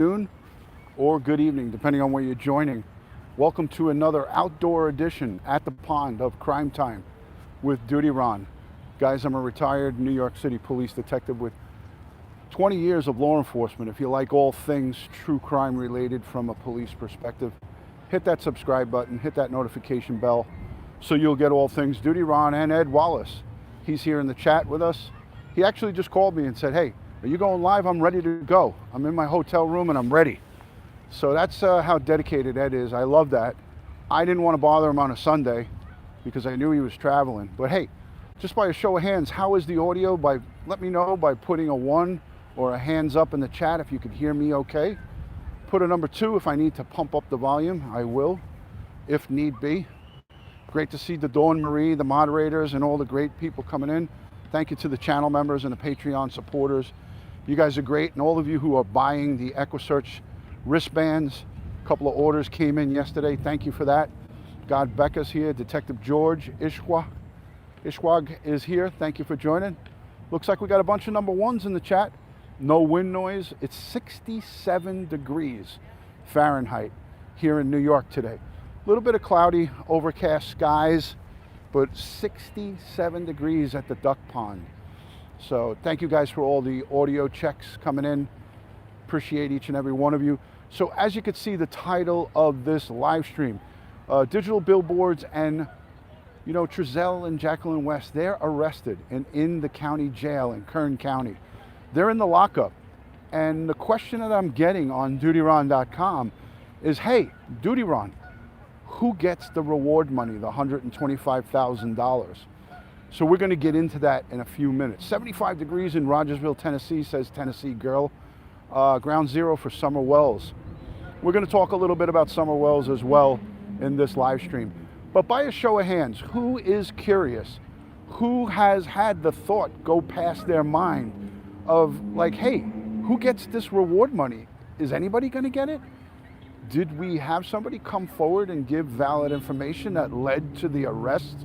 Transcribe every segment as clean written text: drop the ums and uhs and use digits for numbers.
afternoon or good evening, depending on where you're joining. Welcome to another outdoor edition at the pond of Crime Time with DutyRon. Guys, I'm a retired New York City police detective with 20 years of law enforcement. If you like all things true crime related from a police perspective, hit that subscribe button, hit that notification bell, so you'll get all things DutyRon and Ed Wallace. He's here in the chat with us. He actually just called me and said, hey, are you going live? I'm ready to go. I'm in my hotel room and I'm ready. So that's how dedicated Ed is. I love that. I didn't want to bother him on a Sunday because I knew he was traveling. But hey, just by a show of hands, how is the audio? Let me know by putting a 1 or a hands up in the chat if you could hear me okay. Put a number 2 if I need to pump up the volume. I will, if need be. Great to see the Dawn Marie, the moderators, and all the great people coming in. Thank you to the channel members and the Patreon supporters. You guys are great, and all of you who are buying the EquiSearch wristbands. A couple of orders came in yesterday. Thank you for that. God Becca's here. Detective George Ishwag is here. Thank you for joining. Looks like we got a bunch of number 1s in the chat. No wind noise. It's 67 degrees Fahrenheit here in New York today. A little bit of cloudy, overcast skies, but 67 degrees at the duck pond. So thank you guys for all the audio checks coming in. Appreciate each and every one of you. So as you can see, the title of this live stream, digital billboards and, you know, Trezell and Jacqueline West, they're arrested and in the county jail in Kern County. They're in the lockup. And the question that I'm getting on DutyRon.com is, hey, DutyRon, who gets the reward money, the $125,000? So we're going to get into that in a few minutes. 75 degrees in Rogersville, Tennessee, says Tennessee Girl. Ground zero for Summer Wells. We're going to talk a little bit about Summer Wells as well in this live stream. But by a show of hands, who is curious? Who has had the thought go past their mind of like, hey, who gets this reward money? Is anybody going to get it? Did we have somebody come forward and give valid information that led to the arrest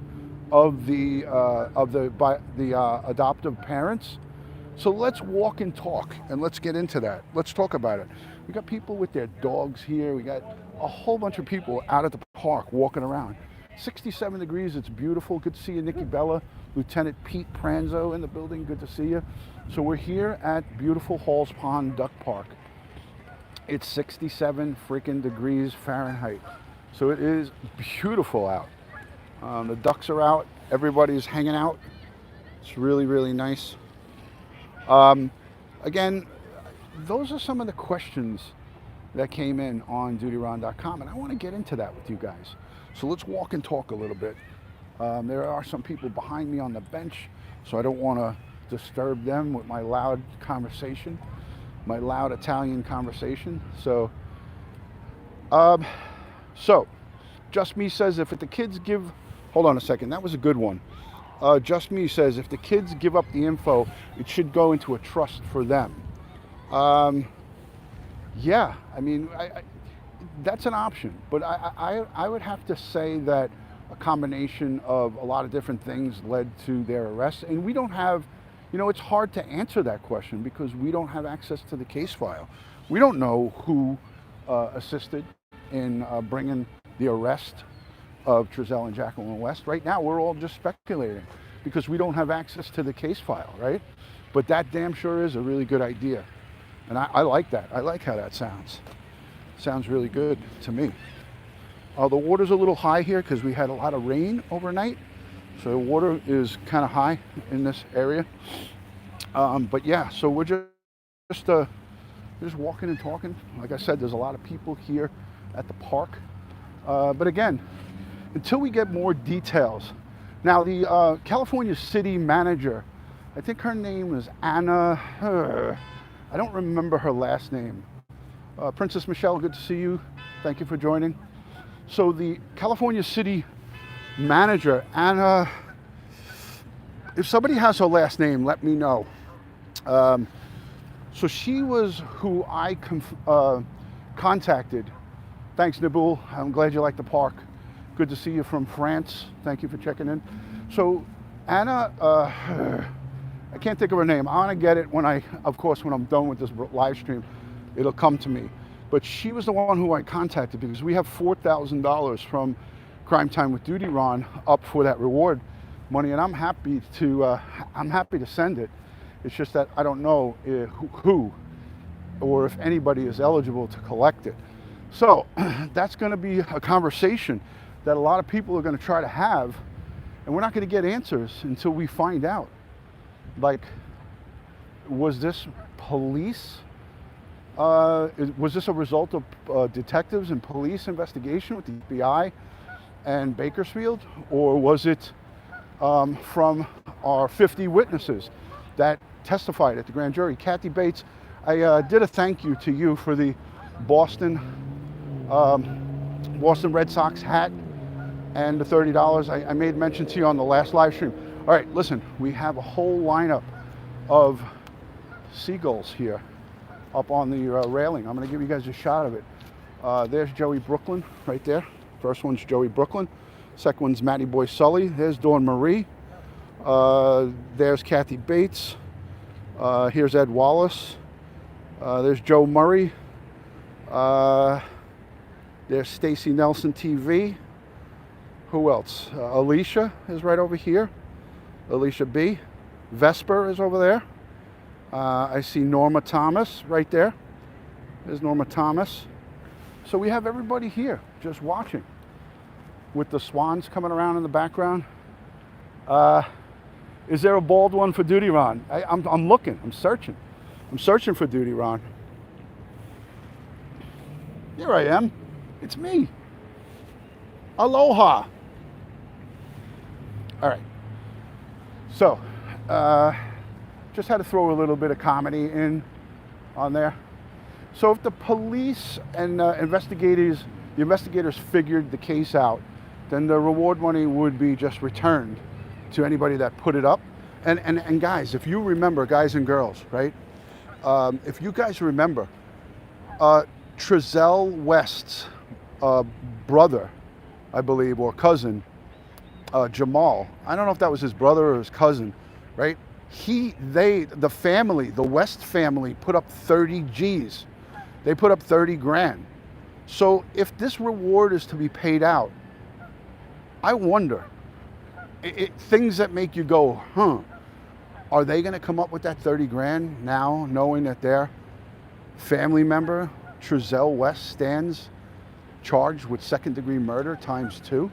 of the adoptive parents? So let's walk and talk, and let's get into that. Let's talk about it. We got people with their dogs here. We got a whole bunch of people out at the park walking around. 67 degrees, it's beautiful. Good to see you, Nikki Bella. Lieutenant Pete Pranzo in the building, good to see you. So we're here at beautiful Halls Pond Duck Park. It's 67 freaking degrees Fahrenheit. So it is beautiful out. The ducks are out, everybody's hanging out. It's really, really nice. Again, those are some of the questions that came in on DutyRon.com, and I want to get into that with you guys. So let's walk and talk a little bit. There are some people behind me on the bench, so I don't want to disturb them with my loud conversation, my loud Italian conversation. So Just Me says, if the kids give, hold on a second, that was a good one. Just Me says, if the kids give up the info, it should go into a trust for them. Yeah, I mean, that's an option, but I would have to say that a combination of a lot of different things led to their arrest, and we don't have, you know, it's hard to answer that question because we don't have access to the case file. We don't know who assisted in bringing the arrest of Trezell and Jacqueline West. Right now, we're all just speculating because we don't have access to the case file, right? But that damn sure is a really good idea. And I like that. I like how that sounds. Sounds really good to me. The water's a little high here because we had a lot of rain overnight. So the water is kind of high in this area. But yeah, so we're just walking and talking. Like I said, there's a lot of people here at the park. But again, until we get more details. Now, the California city manager, I think her name is Anna, I don't remember her last name. Princess Michelle, good to see you. Thank you for joining. So the California city manager, Anna, if somebody has her last name, let me know. So she was who I contacted. Thanks, Nabul. I'm glad you like the park. Good to see you from France. Thank you for checking in. So Anna, I can't think of her name. I want to get it when I'm done with this live stream. it'll come to me. But she was the one who I contacted because we have $4,000 from Crime Time with DutyRon up for that reward money, and I'm happy to send it. It's just that I don't know who or if anybody is eligible to collect it. So that's going to be a conversation that a lot of people are going to try to have, and we're not going to get answers until we find out. Like, was this police? Was this a result of detectives and police investigation with the FBI and Bakersfield, or was it from our 50 witnesses that testified at the grand jury? Kathy Bates, I did a thank you to you for the Boston Red Sox hat and the $30. I made mention to you on the last live stream. All right, listen, we have a whole lineup of seagulls here up on the railing. I'm going to give you guys a shot of it. There's Joey Brooklyn right there. First one's Joey Brooklyn. Second one's Matty Boy Sully. There's Dawn Marie. There's Kathy Bates. Here's Ed Wallace. There's Joe Murray. There's Stacy Nelson TV. Who else? Alicia is right over here. Alicia B. Vesper is over there. I see Norma Thomas right there. There's Norma Thomas. So we have everybody here just watching with the swans coming around in the background. Is there a bald one for DutyRon? I'm looking. I'm searching. I'm searching for DutyRon. Here I am. It's me. Aloha. All right. So, just had to throw a little bit of comedy in on there. So if the police and the investigators figured the case out, then the reward money would be just returned to anybody that put it up. And guys, if you remember, guys and girls, right? If you guys remember, Trezell West's brother, I believe, or cousin, Jamal. I don't know if that was his brother or his cousin, right? The family, the West family, put up 30 G's. They put up 30 grand. So if this reward is to be paid out, I wonder, things that make you go, are they going to come up with that 30 grand now, knowing that their family member, Trezell West, stands charged with second-degree murder ×2?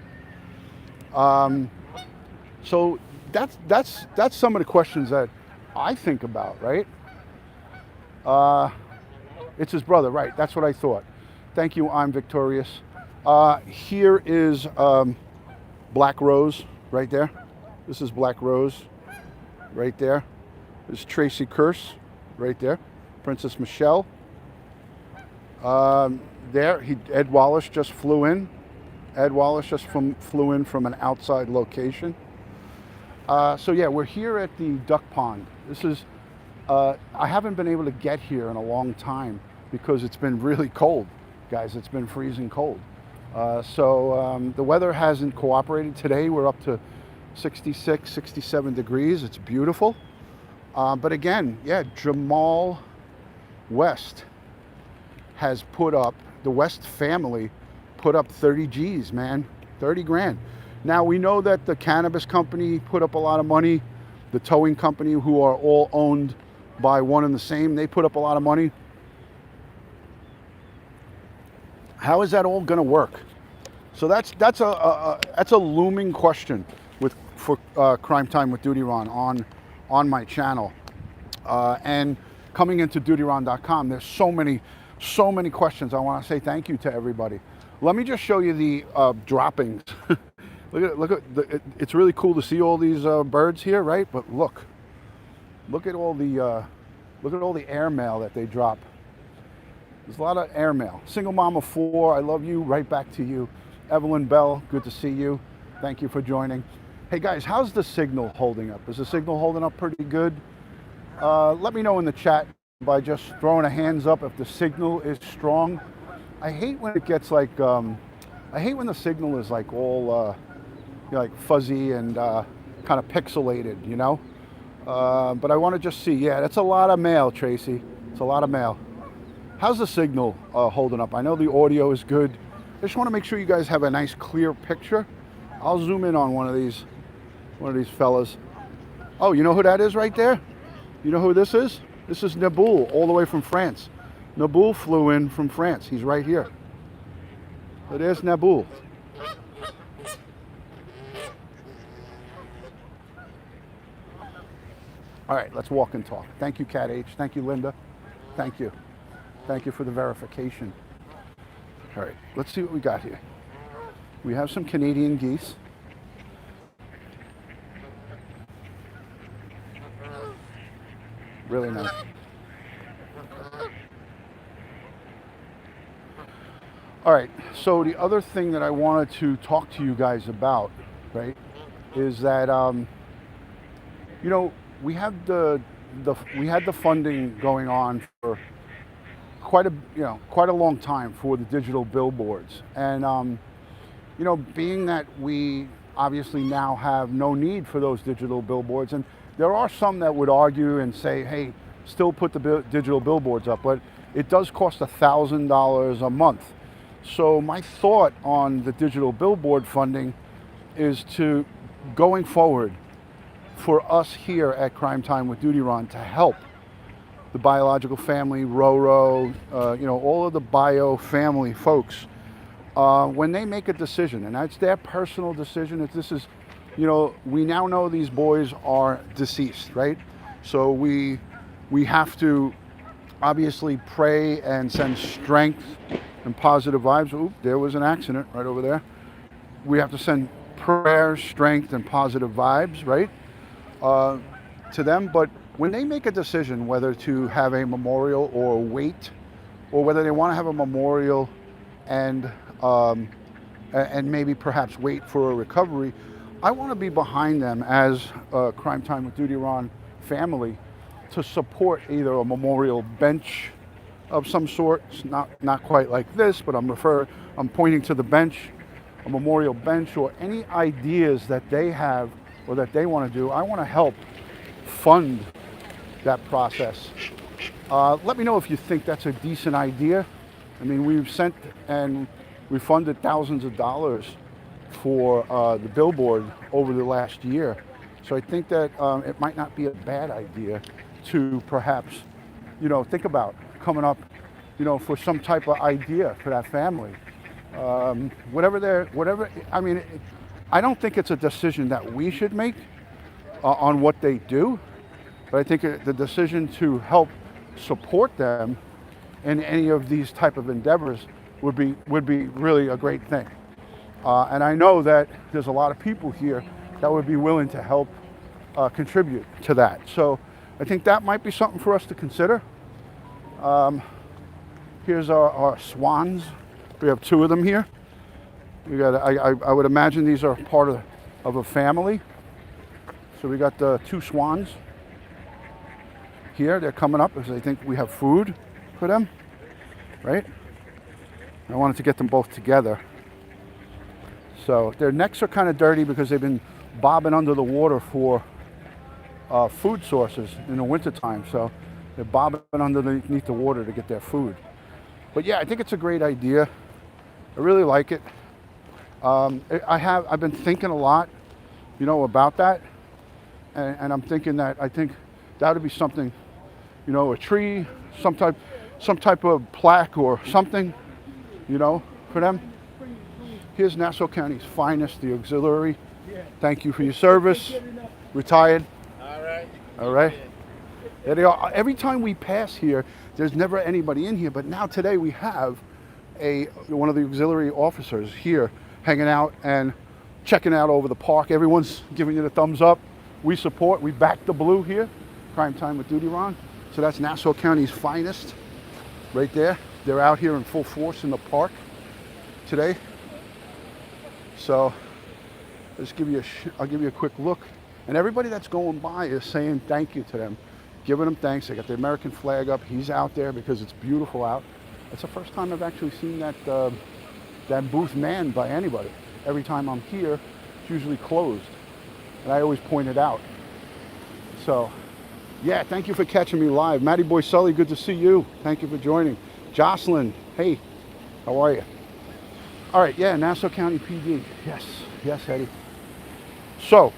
So that's some of the questions that I think about, right? It's his brother, right? That's what I thought. Thank you, I'm victorious. Here is Black Rose right there. This is Black Rose right there. This is Tracy Curse right there. Princess Michelle. Ed Wallace just flew in. Ed Wallace just flew in from an outside location. So yeah, we're here at the duck pond. This is, I haven't been able to get here in a long time because it's been really cold, guys. It's been freezing cold. So the weather hasn't cooperated today. We're up to 66, 67 degrees. It's beautiful. But again, yeah, Jamal West has put up, the West family put up 30 G's, man, 30 grand. Now we know that the cannabis company put up a lot of money, the towing company, who are all owned by one and the same, they put up a lot of money. How is that all going to work? So that's a looming question for Crime Time with DutyRon on my channel, and coming into DutyRon.com. There's so many questions. I want to say thank you to everybody. Let me just show you the droppings. Look at it's really cool to see all these birds here, right? But look at all the airmail that they drop. There's a lot of airmail. Single mom of 4, I love you. Right back to you. Evelyn Bell, good to see you. Thank you for joining. Hey guys, how's the signal holding up? Is the signal holding up pretty good? Let me know in the chat by just throwing a hands up if the signal is strong. I hate when it gets like, I hate when the signal is like all like fuzzy and kind of pixelated, you know? But I want to just see, yeah, that's a lot of mail, Tracy. It's a lot of mail. How's the signal holding up? I know the audio is good. I just want to make sure you guys have a nice clear picture. I'll zoom in on one of these fellas. Oh, you know who that is right there? You know who this is? This is Naboul, all the way from France. Naboul flew in from France. He's right here. So there's Naboul. All right, let's walk and talk. Thank you, Cat H. Thank you, Linda. Thank you. Thank you for the verification. All right, let's see what we got here. We have some Canadian geese. Really nice. All right, so the other thing that I wanted to talk to you guys about, right, is that you know, we had the funding going on for quite a long time for the digital billboards, and you know, being that we obviously now have no need for those digital billboards, and there are some that would argue and say, hey, still put the digital billboards up, but it does cost $1,000 a month. So my thought on the digital billboard funding is to, going forward, for us here at Crime Time with DutyRon to help the biological family, Roro, you know, all of the bio family folks, when they make a decision, and that's their personal decision. If this is, you know, we now know these boys are deceased, right? So we have to obviously pray and send strength and positive vibes. Oop, there was an accident right over there. We have to send prayer, strength, and positive vibes, right, to them. But when they make a decision whether to have a memorial or wait, or whether they want to have a memorial and maybe perhaps wait for a recovery, I want to be behind them as a Crime Time with DutyRon family to support either a memorial bench of some sort. It's not quite like this, but I'm pointing to the bench, a memorial bench, or any ideas that they have or that they want to do. I want to help fund that process. Let me know if you think that's a decent idea. I mean, we've sent and we funded thousands of dollars for the billboard over the last year. So I think that it might not be a bad idea to perhaps, you know, think about coming up, you know, for some type of idea for that family. Whatever, I mean, I don't think it's a decision that we should make on what they do, but I think the decision to help support them in any of these type of endeavors would be really a great thing. And I know that there's a lot of people here that would be willing to help contribute to that. So I think that might be something for us to consider. Here's our swans. We have two of them here. We got. I would imagine these are part of a family. So we got the two swans here. They're coming up because they think we have food for them, right? I wanted to get them both together. So their necks are kind of dirty because they've been bobbing under the water for food sources in the wintertime. So they're bobbing underneath the water to get their food. But yeah, I think it's a great idea. I really like it. I've been thinking a lot, you know, about that. And I'm thinking that I think that would be something, you know, a tree, some type of plaque or something, you know, for them. Here's Nassau County's finest, the auxiliary. Thank you for your service. Retired. All right. All right. There they are. Every time we pass here, there's never anybody in here, but now today we have one of the auxiliary officers here hanging out and checking out over the park. Everyone's giving you the thumbs up. We support, we back the blue here, Crime Time with DutyRon. So that's Nassau County's finest right there. They're out here in full force in the park today. So I'll give you a quick look. And everybody that's going by is saying thank you to them, giving them thanks. They got the American flag up. He's out there because it's beautiful out. It's the first time I've actually seen that booth manned by anybody. Every time I'm here, it's usually closed. And I always point it out. So, yeah, thank you for catching me live. Matty Boy Sully, good to see you. Thank you for joining. Jocelyn, hey, how are you? All right, yeah, Nassau County PD. Yes, yes, Eddie. So,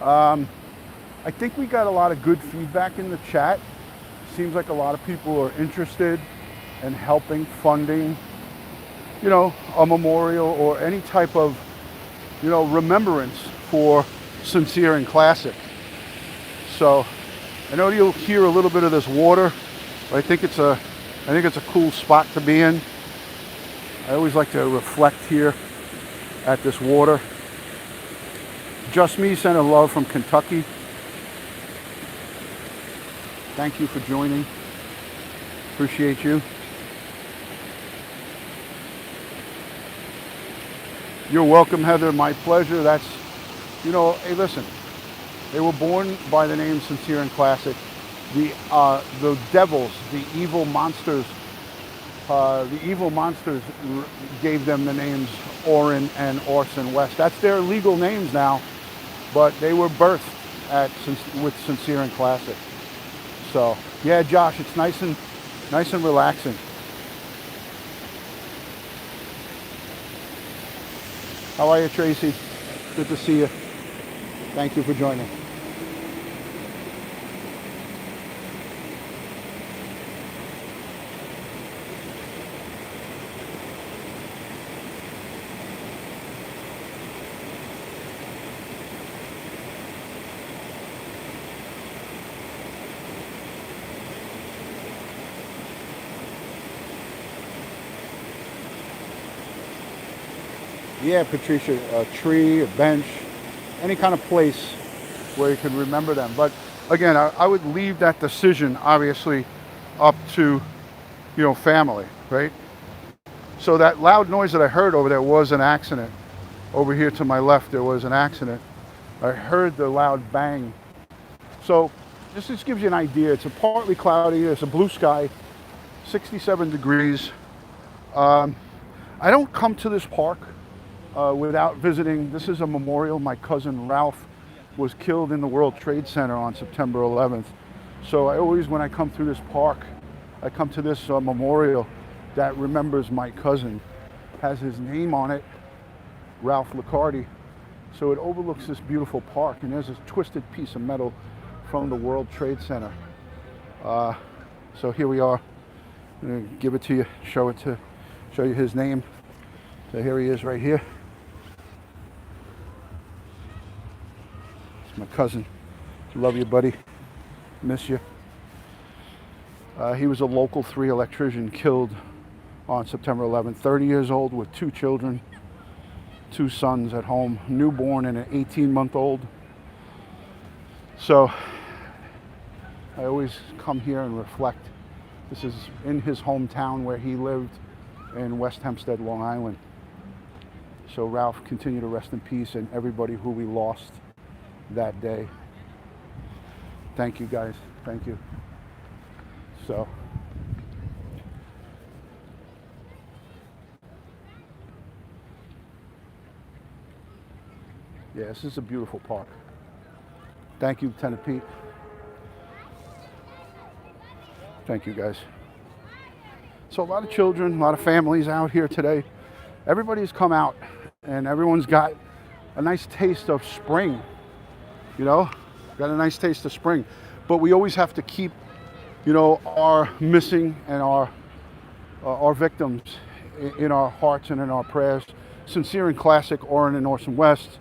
I think we got a lot of good feedback in the chat. Seems like a lot of people are interested in helping, funding, you know, a memorial or any type of, you know, remembrance for Sincere and Classic. So, I know you'll hear a little bit of this water, but I think it's a cool spot to be in. I always like to reflect here at this water. Just Me sent a love from Kentucky. Thank you for joining. Appreciate you. You're welcome, Heather. My pleasure. That's, you know, hey, listen. They were born by the name Sincere and Classic. The devils, the evil monsters gave them the names Orrin and Orson West. That's their legal names now, but they were birthed with Sincere and Classic. So yeah, Josh, it's nice and relaxing. How are you, Tracy? Good to see you. Thank you for joining. Yeah, Patricia, a tree, a bench, any kind of place where you can remember them. But again, I would leave that decision, obviously, up to, you know, family, right? So that loud noise that I heard over there was an accident. Over here to my left, there was an accident. I heard the loud bang. So this just gives you an idea. It's a partly cloudy, it's a blue sky, 67 degrees. I don't come to this park without visiting. This is a memorial. My cousin Ralph was killed in the World Trade Center on September 11th. So I always, when I come through this park, I come to this memorial that remembers my cousin. Has his name on it, Ralph Licardi. So it overlooks this beautiful park, and there's a twisted piece of metal from the World Trade Center. So here we are. I'm gonna give it to you, show you his name. So here he is right here. It's my cousin. Love you, buddy. Miss you. He was a local 3 electrician killed on September 11th, 30 years old with 2 children, 2 sons at home, newborn and an 18-month-old. So I always come here and reflect. This is in his hometown where he lived in West Hempstead, Long Island. So Ralph, continue to rest in peace, and everybody who we lost that day. Thank you, guys. Thank you. So yeah, this is a beautiful park. Thank you, Lieutenant Pete. Thank you, guys. So a lot of children, a lot of families out here today. Everybody's come out, and everyone's got a nice taste of spring, you know, got a nice taste of spring. But we always have to keep, you know, our missing and our victims in our hearts and in our prayers. Sincere and Classic, Orrin and Orson West,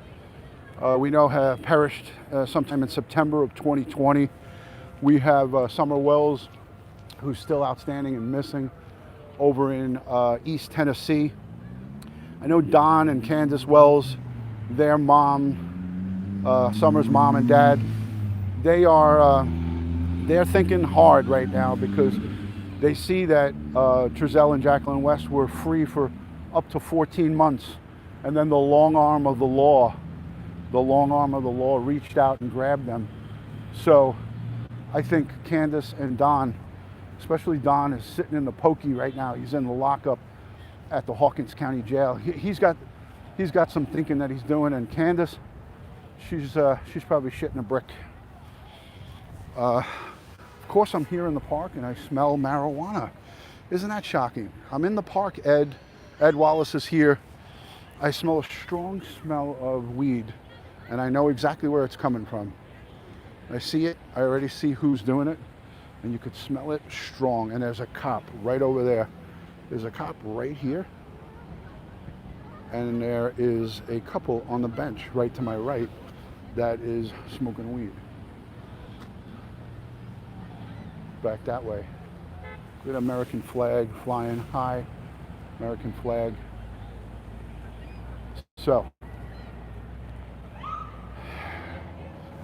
we know have perished sometime in September of 2020. We have Summer Wells, who's still outstanding and missing over in East Tennessee. I know Don and Candace Wells, their mom, Summer's mom and dad, they're thinking hard right now because they see that Trezell and Jacqueline West were free for up to 14 months, and then the long arm of the law reached out and grabbed them. So I think Candace and Don, especially Don, is sitting in the pokey right now. He's in the lockup at the Hawkins County Jail. He's got some thinking that he's doing, and Candace, she's probably shitting a brick. Of course, I'm here in the park and I smell marijuana. Isn't that shocking? I'm in the park, Ed. Ed Wallace is here. I smell a strong smell of weed, and I know exactly where it's coming from. I see it. I already see who's doing it, and you could smell it strong. And there's a cop right over there. There's a cop right here, and there is a couple on the bench right to my right that is smoking weed. Back that way. Good American flag flying high. American flag. So,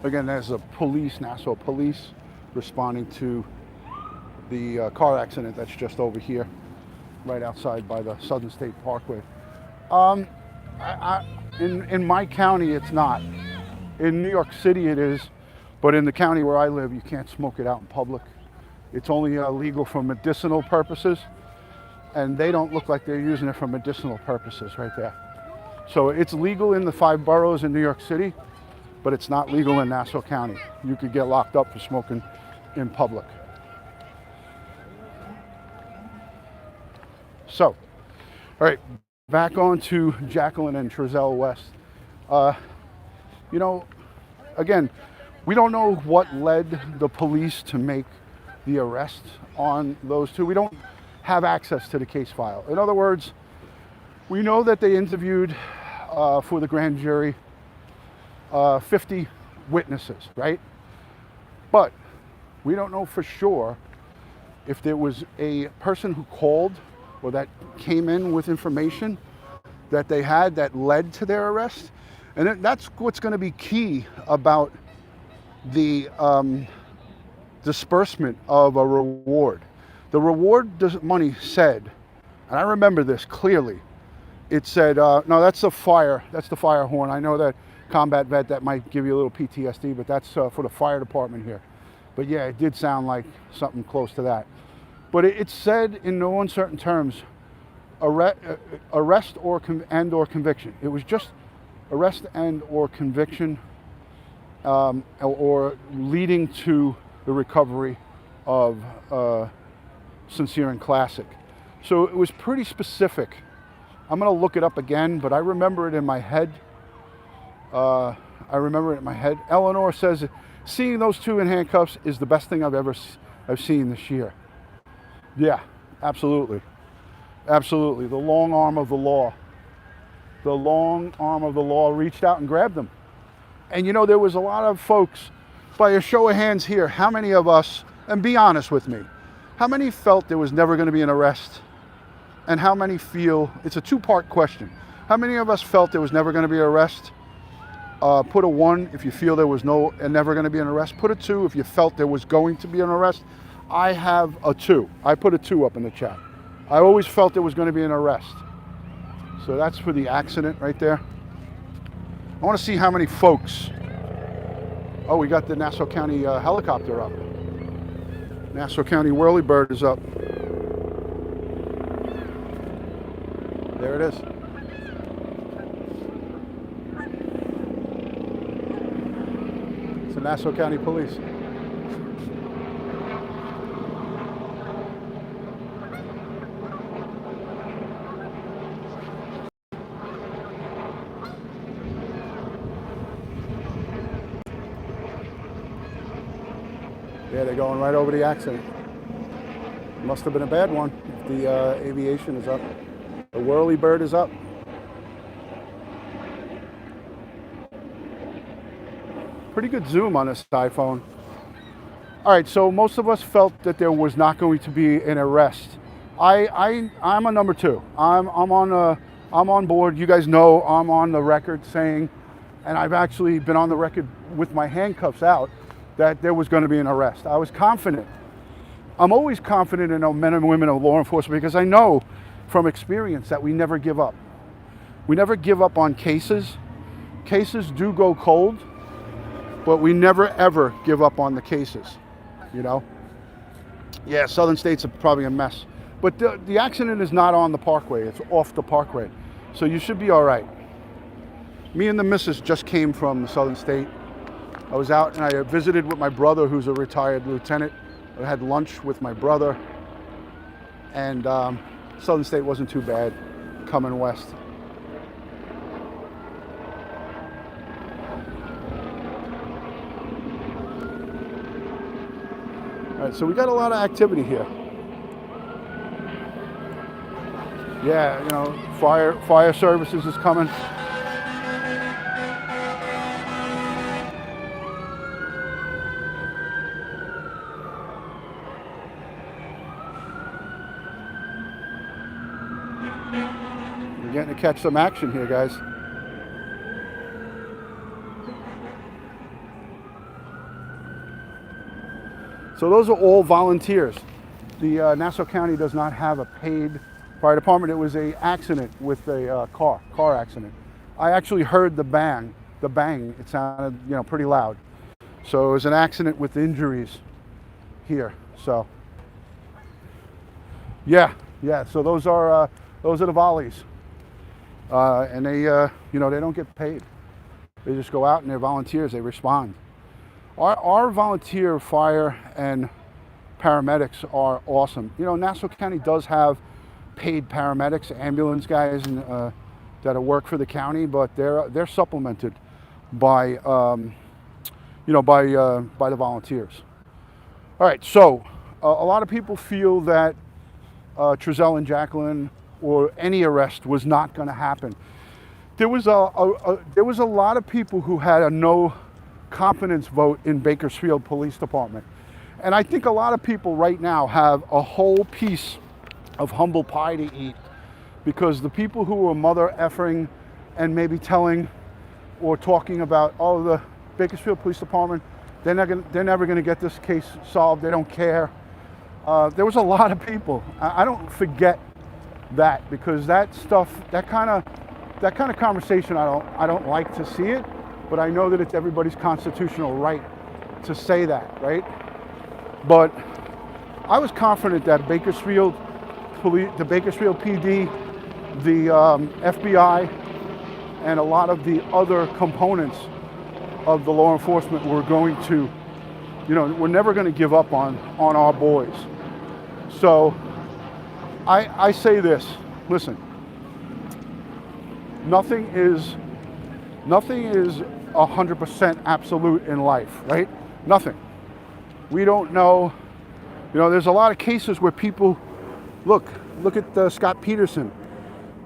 again, there's a police, Nassau police, responding to the car accident that's just over here, right outside by the Southern State Parkway. In my county, it's not. In New York City, it is, but in the county where I live, you can't smoke it out in public. It's only legal for medicinal purposes, and they don't look like they're using it for medicinal purposes right there. So it's legal in the 5 boroughs in New York City, but it's not legal in Nassau County. You could get locked up for smoking in public. So, all right, back on to Jacqueline and Trezell West. You know, again, we don't know what led the police to make the arrest on those two. We don't have access to the case file. In other words, we know that they interviewed for the grand jury 50 witnesses, right? But we don't know for sure if there was a person who called or that came in with information that they had that led to their arrest. And that's what's going to be key about the disbursement of a reward. The reward money said, and I remember this clearly, it said, no, that's the fire horn. I know that combat vet, that might give you a little PTSD, but that's for the fire department here. But yeah, it did sound like something close to that. But it said in no uncertain terms, arrest or conviction. It was just arrest and or conviction, or leading to the recovery of Sincere and Classic. So it was pretty specific. I'm going to look it up again, but I remember it in my head. Eleanor says, seeing those two in handcuffs is the best thing I've seen this year. Yeah, absolutely. Absolutely. The long arm of the law. The long arm of the law reached out and grabbed them. And you know, there was a lot of folks, by a show of hands here, how many of us, and be honest with me, how many felt there was never going to be an arrest? And how many feel, it's a 2-part question. How many of us felt there was never going to be an arrest? Put a 1 if you feel there was never going to be an arrest. Put a 2 if you felt there was going to be an arrest. I have a 2. I put a 2 up in the chat. I always felt there was going to be an arrest. So that's for the accident right there. I want to see how many folks. Oh, we got the Nassau County helicopter up. Nassau County Whirlybird is up. There it is. It's the Nassau County Police. Yeah, they're going right over the accident. Must have been a bad one if the aviation is up. The Whirlybird is up. Pretty good zoom on this iPhone. All right, so most of us felt that there was not going to be an arrest. I'm a number 2. I'm on board. You guys know I'm on the record saying, and I've actually been on the record with my handcuffs out, that there was going to be an arrest. I was confident. I'm always confident in our men and women of law enforcement because I know from experience that we never give up. We never give up on cases. Cases do go cold, but we never ever give up on the cases, you know? Yeah, Southern State's probably a mess. But the accident is not on the parkway, it's off the parkway. So you should be all right. Me and the missus just came from Southern State. I was out and I visited with my brother, who's a retired lieutenant. I had lunch with my brother. and Southern State wasn't too bad coming west. All right, so we got a lot of activity here. Yeah, you know, fire services is coming. We're getting to catch some action here, guys. So those are all volunteers. The Nassau County does not have a paid fire department. It was an accident with a car accident. I actually heard the bang. It sounded, you know, pretty loud. So it was an accident with injuries here. So yeah. So those are the volleys, and they, you know, they don't get paid. They just go out and they're volunteers. They respond. Our volunteer fire and paramedics are awesome. You know, Nassau County does have paid paramedics, ambulance guys, and that work for the county, but they're supplemented by you know, by the volunteers. All right, so a lot of people feel that Trezell and Jacqueline or any arrest was not going to happen. There was a lot of people who had a no confidence vote in Bakersfield Police Department, and I think a lot of people right now have a whole piece of humble pie to eat, because the people who were mother effing and maybe telling or talking about, oh, the Bakersfield Police Department, they're never going to get this case solved, they don't care. There was a lot of people. I don't forget that, because that stuff, that kind of conversation, I don't like to see it, but I know that it's everybody's constitutional right to say that, right? But I was confident that Bakersfield Police, the Bakersfield PD, the FBI, and a lot of the other components of the law enforcement were going to, you know, we're never going to give up on our boys. So I say this, listen, nothing is 100% absolute in life, right? Nothing. We don't know, you know, there's a lot of cases where people, look at Scott Peterson.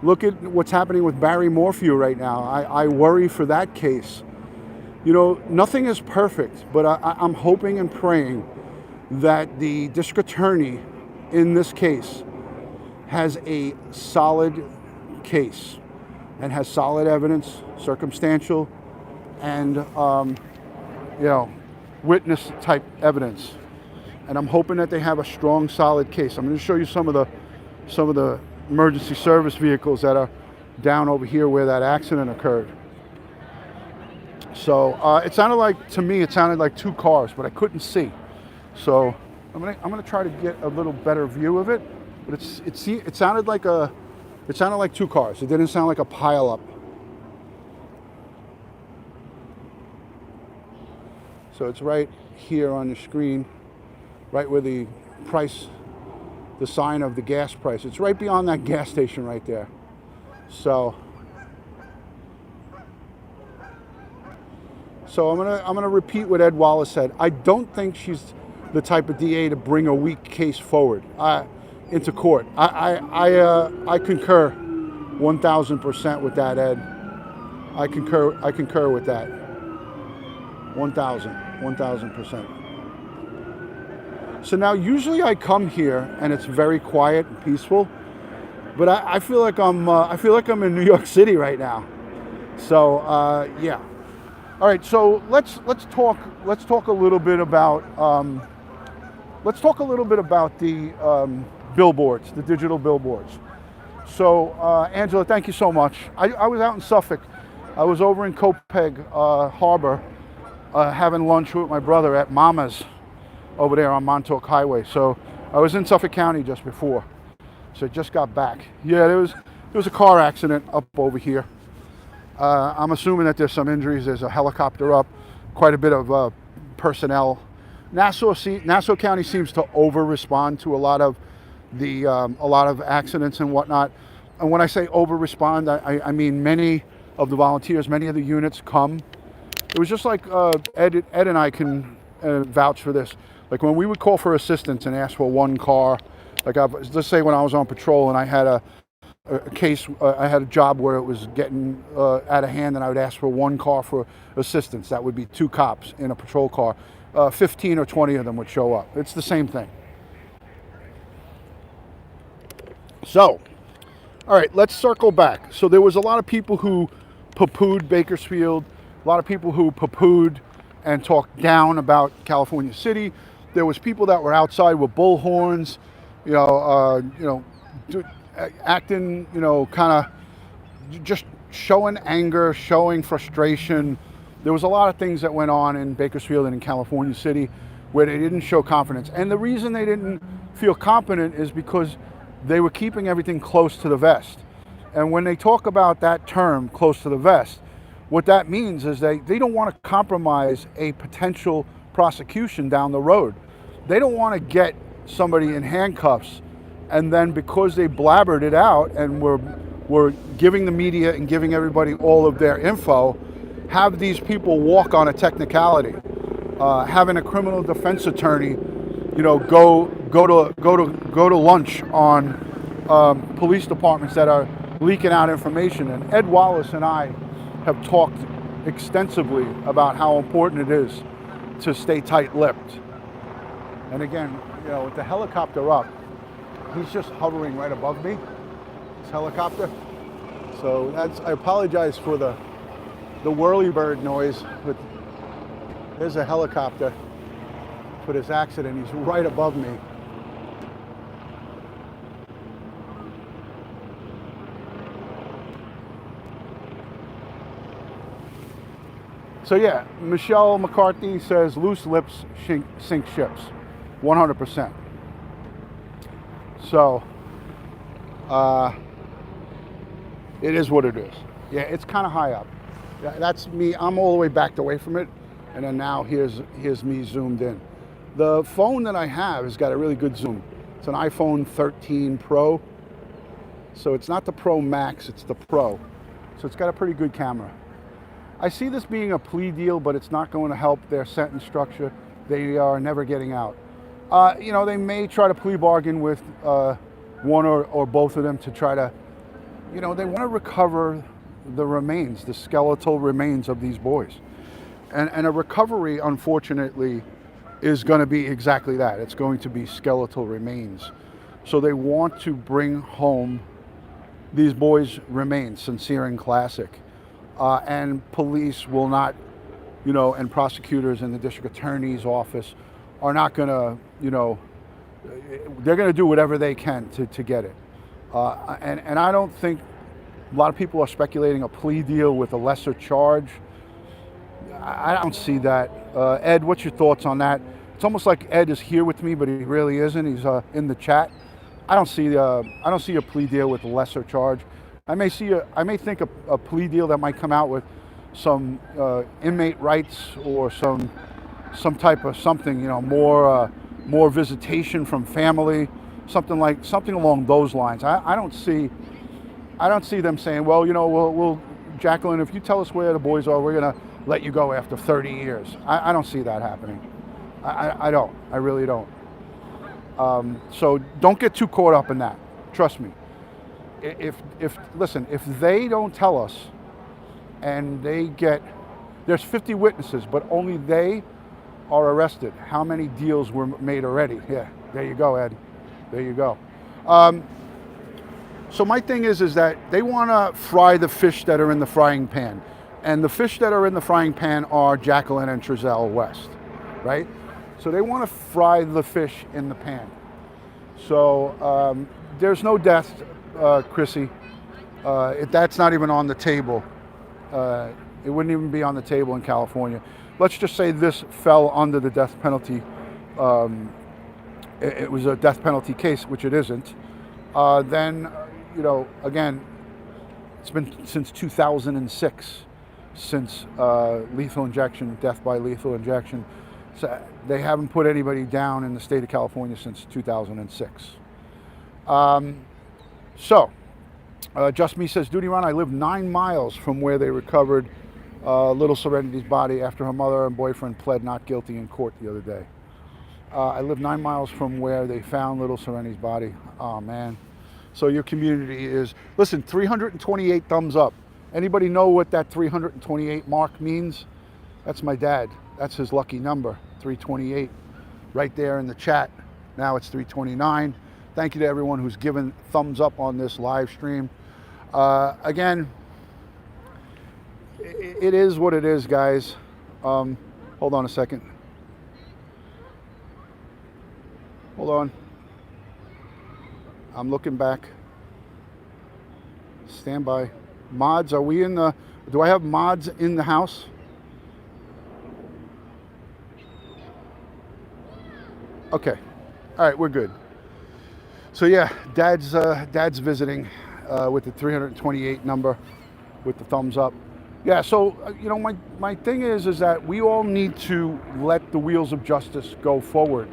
Look at what's happening with Barry Morphew right now. I worry for that case. You know, nothing is perfect, but I'm hoping and praying that the district attorney in this case has a solid case and has solid evidence, circumstantial, and you know, witness type evidence. And I'm hoping that they have a strong, solid case. I'm going to show you some of the emergency service vehicles that are down over here where that accident occurred. So it sounded like, to me, it sounded like two cars, but I couldn't see. So I'm gonna try to get a little better view of it. But it sounded like two cars. It didn't sound like a pileup. So it's right here on the screen, right where the price, the sign of the gas price. It's right beyond that gas station right there. So I'm gonna repeat what Ed Wallace said. I don't think she's the type of DA to bring a weak case forward into court. I concur 1,000% with that, Ed. I concur with that. 1,000%. So now usually I come here and it's very quiet and peaceful, but I feel like I'm in New York City right now. So yeah. All right. So let's talk a little bit about the billboards, the digital billboards. So Angela, thank you so much. I was out in Suffolk. I was over in Copeg Harbor having lunch with my brother at Mama's over there on Montauk Highway. So I was in Suffolk County just before. So I just got back. Yeah, there was a car accident up over here. I'm assuming that there's some injuries. There's a helicopter up, quite a bit of personnel. Nassau County seems to over-respond to a lot of a lot of accidents and whatnot. And when I say over respond, I mean many of the volunteers, many of the units come. It was just like Ed and I can vouch for this. Like when we would call for assistance and ask for one car, like let's say when I was on patrol and I had a case, I had a job where it was getting out of hand and I would ask for one car for assistance. That would be 2 cops in a patrol car. 15 or 20 of them would show up. It's the same thing. So, all right, let's circle back. So there was a lot of people who poo-pooed Bakersfield, a lot of people who poo-pooed and talked down about California City. There was people that were outside with bullhorns, acting, kind of just showing anger, showing frustration. There was a lot of things that went on in Bakersfield and in California City where they didn't show confidence. And the reason they didn't feel confident is because they were keeping everything close to the vest. And when they talk about that term, close to the vest, what that means is they don't want to compromise a potential prosecution down the road. They don't want to get somebody in handcuffs and then because they blabbered it out and were giving the media and giving everybody all of their info, have these people walk on a technicality, having a criminal defense attorney, go to lunch on police departments that are leaking out information. And Ed Wallace and I have talked extensively about how important it is to stay tight-lipped. And again, with the helicopter up, he's just hovering right above me, this helicopter. So I apologize for the whirlybird noise, but there's a helicopter for this accident. He's right above me. So yeah, Michelle McCarthy says loose lips sink ships, 100%. So it is what it is. Yeah, it's kind of high up. That's me. I'm all the way backed away from it, and then now here's me zoomed in. The phone that I have has got a really good zoom. It's an iPhone 13 Pro. So it's not the Pro Max, it's the Pro. So it's got a pretty good camera. I see this being a plea deal, but it's not going to help their sentence structure. They are never getting out. They may try to plea bargain with one or both of them to try to, they want to recover the remains, the skeletal remains of these boys. And a recovery, unfortunately, is going to be exactly that. It's going to be skeletal remains. So they want to bring home these boys' remains, sincere and classic. And police will not, and prosecutors and the district attorney's office are not going to, they're going to do whatever they can to get it. And I don't think, a lot of people are speculating a plea deal with a lesser charge. I don't see that. Ed, what's your thoughts on that? It's almost like Ed is here with me, but he really isn't. He's in the chat. I don't see a plea deal with a lesser charge. I may think a plea deal that might come out with some inmate rights or some type of something, more visitation from family, something along those lines. I don't see them saying, well, we'll Jacqueline, if you tell us where the boys are, we're gonna let you go after 30 years. I don't see that happening. I don't. I really don't. So don't get too caught up in that. Trust me. If they don't tell us and there's 50 witnesses, but only they are arrested. How many deals were made already? Yeah, there you go, Ed. There you go. So my thing is that they want to fry the fish that are in the frying pan. And the fish that are in the frying pan are Jacqueline and Trezell West, right? So they want to fry the fish in the pan. So there's no death, Chrissy. That's not even on the table. It wouldn't even be on the table in California. Let's just say this fell under the death penalty. It was a death penalty case, which it isn't. Then, again, it's been since 2006 since lethal injection, death by lethal injection. So they haven't put anybody down in the state of California since 2006. So, Just Me says, Duty Ron, I live 9 miles from where they recovered little Serenity's body after her mother and boyfriend pled not guilty in court the other day. I live 9 miles from where they found little Serenity's body. Oh, man. So your community is, listen, 328 thumbs up. Anybody know what that 328 mark means? That's my dad. That's his lucky number, 328, right there in the chat. Now it's 329. Thank you to everyone who's given thumbs up on this live stream. Again, it is what it is, guys. Hold on a second. Hold on. I'm looking back. Stand by. Mods, are we in the, do I have mods in the house? Okay. All right, we're good. So yeah, Dad's visiting with the 328 number with the thumbs up. Yeah, so you know, my thing is that we all need to let the wheels of justice go forward.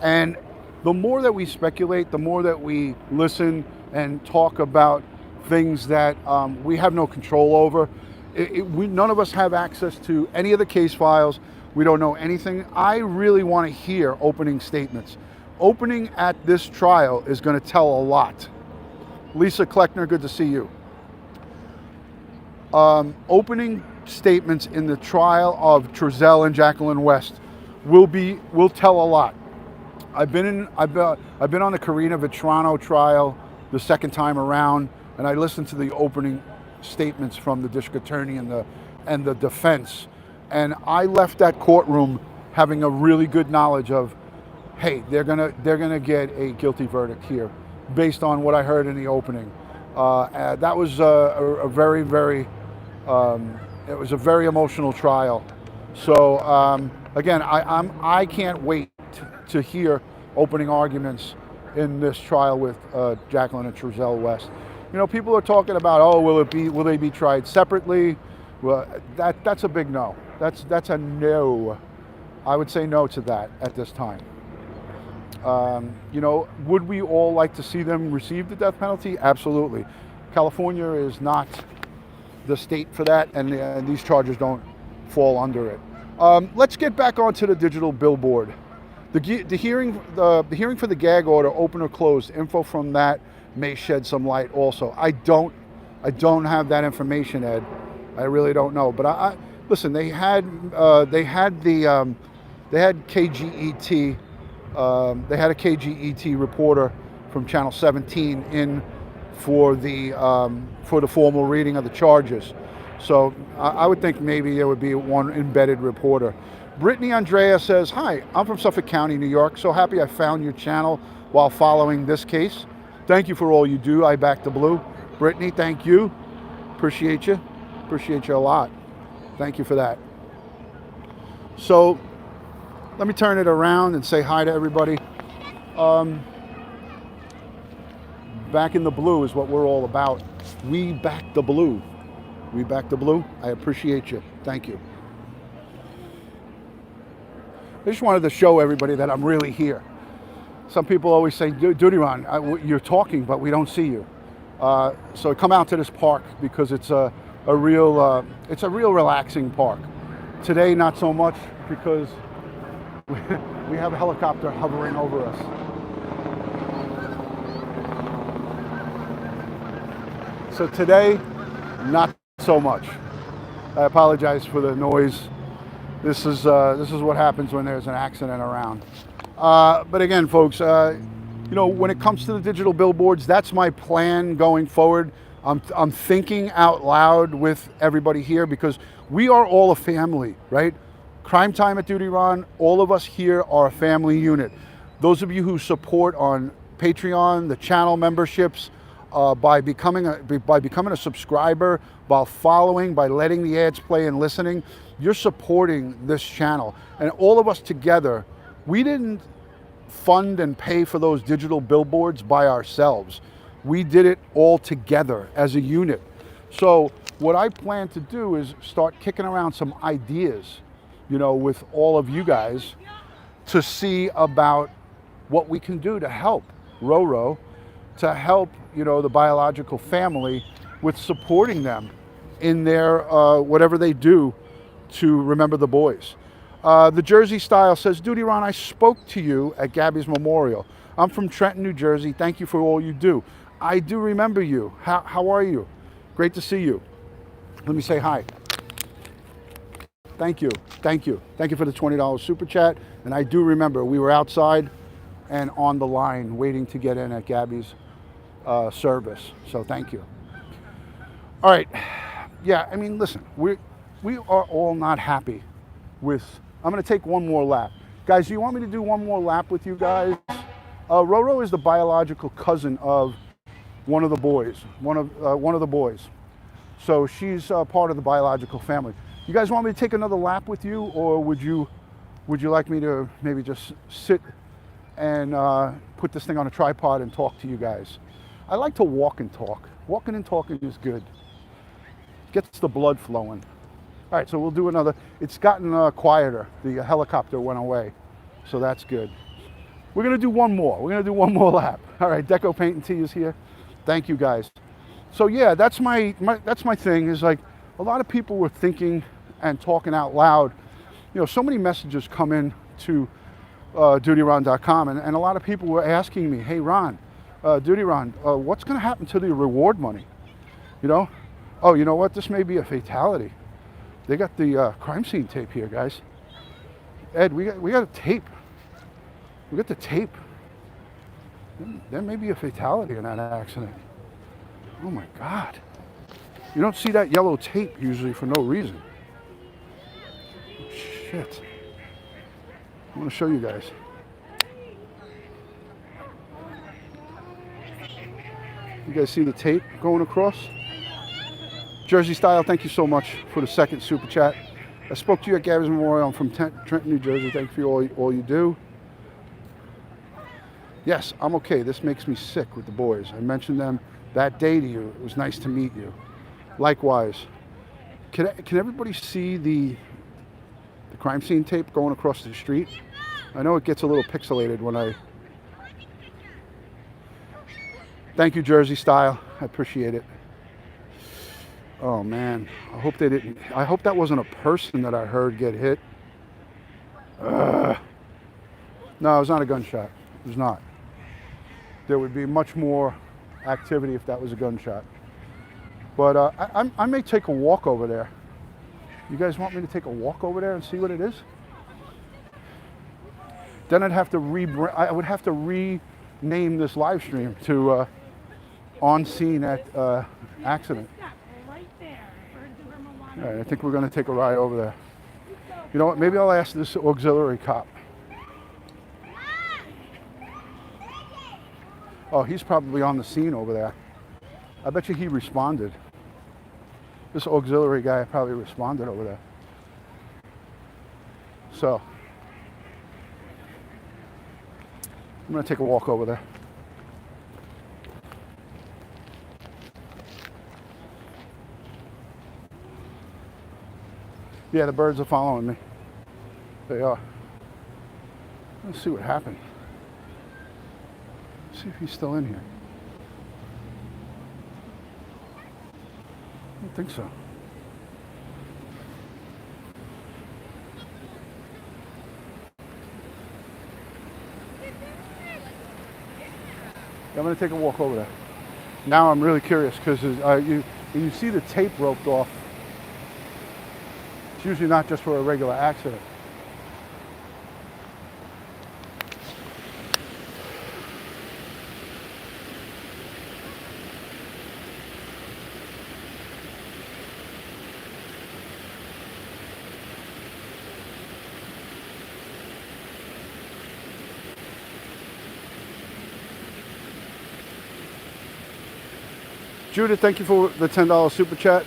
And the more that we speculate, the more that we listen and talk about things that we have no control over. None of us have access to any of the case files. We don't know anything. I really want to hear opening statements. Opening at this trial is going to tell a lot. Lisa Kleckner, good to see you. Opening statements in the trial of Trezell and Jacqueline West will tell a lot. I've been on the Karina Vetrano trial the second time around, and I listened to the opening statements from the district attorney and the defense, and I left that courtroom having a really good knowledge of, hey, they're gonna get a guilty verdict here, based on what I heard in the opening. That was a very it was a very emotional trial. So again, I can't wait to hear opening arguments in this trial with Jacqueline and Trezell West. You know, people are talking about, oh, will they be tried separately? Well, that's a big no. That's a no. I would say no to that at this time. You know, would we all like to see them receive the death penalty? Absolutely. California is not the state for that, and these charges don't fall under it. Let's get back onto the digital billboard. The hearing for the gag order, open or closed, info from that may shed some light also. I don't have that information, Ed. I really don't know. But listen, they had KGET. They had a KGET reporter from Channel 17 in for the formal reading of the charges. So I would think maybe there would be one embedded reporter. Brittany Andrea says, hi, I'm from Suffolk County, New York. So happy I found your channel while following this case. Thank you for all you do. I back the blue. Brittany, thank you. Appreciate you. Appreciate you a lot. Thank you for that. So let me turn it around and say hi to everybody. Back in the blue is what we're all about. We back the blue. We back the blue. I appreciate you. Thank you. I just wanted to show everybody that I'm really here. Some people always say, DutyRon, you're talking, but we don't see you. So come out to this park because it's a real relaxing park. Today, not so much because we have a helicopter hovering over us. So today, not so much. I apologize for the noise. This is what happens when there's an accident around. But again, folks, you know, when it comes to the digital billboards, that's my plan going forward. I'm thinking out loud with everybody here because we are all a family, right? Crime Time at DutyRon, all of us here are a family unit. Those of you who support on Patreon, the channel memberships, by becoming a subscriber, by following, by letting the ads play and listening, you're supporting this channel. And all of us together, we didn't fund and pay for those digital billboards by ourselves. We did it all together as a unit. So what I plan to do is start kicking around some ideas, you know, with all of you guys to see about what we can do to help Roro to help, you know, the biological family with supporting them in their whatever they do to remember the boys. The Jersey Style says, DutyRon, I spoke to you at Gabby's memorial. I'm from Trenton, New Jersey. Thank you for all you do. I do remember you. How are you? Great to see you. Let me say hi. Thank you. Thank you. Thank you for the $20 super chat. And I do remember we were outside and on the line waiting to get in at Gabby's service. So thank you. All right. Yeah, I mean, listen, we are all not happy with, I'm going to take one more lap. Guys, do you want me to do one more lap with you guys? Roro is the biological cousin of one of the boys, one of the boys. So she's part of the biological family. You guys want me to take another lap with you, or would you like me to maybe just sit and put this thing on a tripod and talk to you guys? I like to walk and talk. Walking and talking is good. Gets the blood flowing. All right, so we'll do another. It's gotten quieter. The helicopter went away, so that's good. We're gonna do one more. We're gonna do one more lap. All right, Deco Paint and Tea is here. Thank you guys. So yeah, that's my thing, is like a lot of people were thinking and talking out loud. You know, so many messages come in to DutyRon.com, and a lot of people were asking me, hey Ron, DutyRon, what's gonna happen to the reward money? You know? Oh, you know what? This may be a fatality. They got the crime scene tape here, guys. Ed, we got a tape. We got the tape. There may be a fatality in that accident. Oh my God. You don't see that yellow tape usually for no reason. Oh, shit. I'm gonna show you guys. You guys see the tape going across? Jersey Style, thank you so much for the second super chat. I spoke to you at Gabby's Memorial. I'm from Trenton, New Jersey. Thank you for all you do. Yes, I'm okay. This makes me sick with the boys. I mentioned them that day to you. It was nice to meet you. Likewise. Can everybody see the crime scene tape going across the street? I know it gets a little pixelated when I... Thank you, Jersey Style. I appreciate it. Oh man, I hope they didn't. I hope that wasn't a person that I heard get hit. No, it was not a gunshot. It was not. There would be much more activity if that was a gunshot. But I may take a walk over there. You guys want me to take a walk over there and see what it is? Then I'd have to I would have to rename this live stream to On Scene at Accident. All right, I think we're going to take a ride over there. You know what? Maybe I'll ask this auxiliary cop. Oh, he's probably on the scene over there. I bet you he responded. This auxiliary guy probably responded over there. So, I'm going to take a walk over there. Yeah, the birds are following me. They are. Let's see what happened. Let's see if he's still in here. I don't think so. I'm going to take a walk over there. Now I'm really curious because you see the tape roped off. It's usually not just for a regular accident. Judith, thank you for the $10 super chat.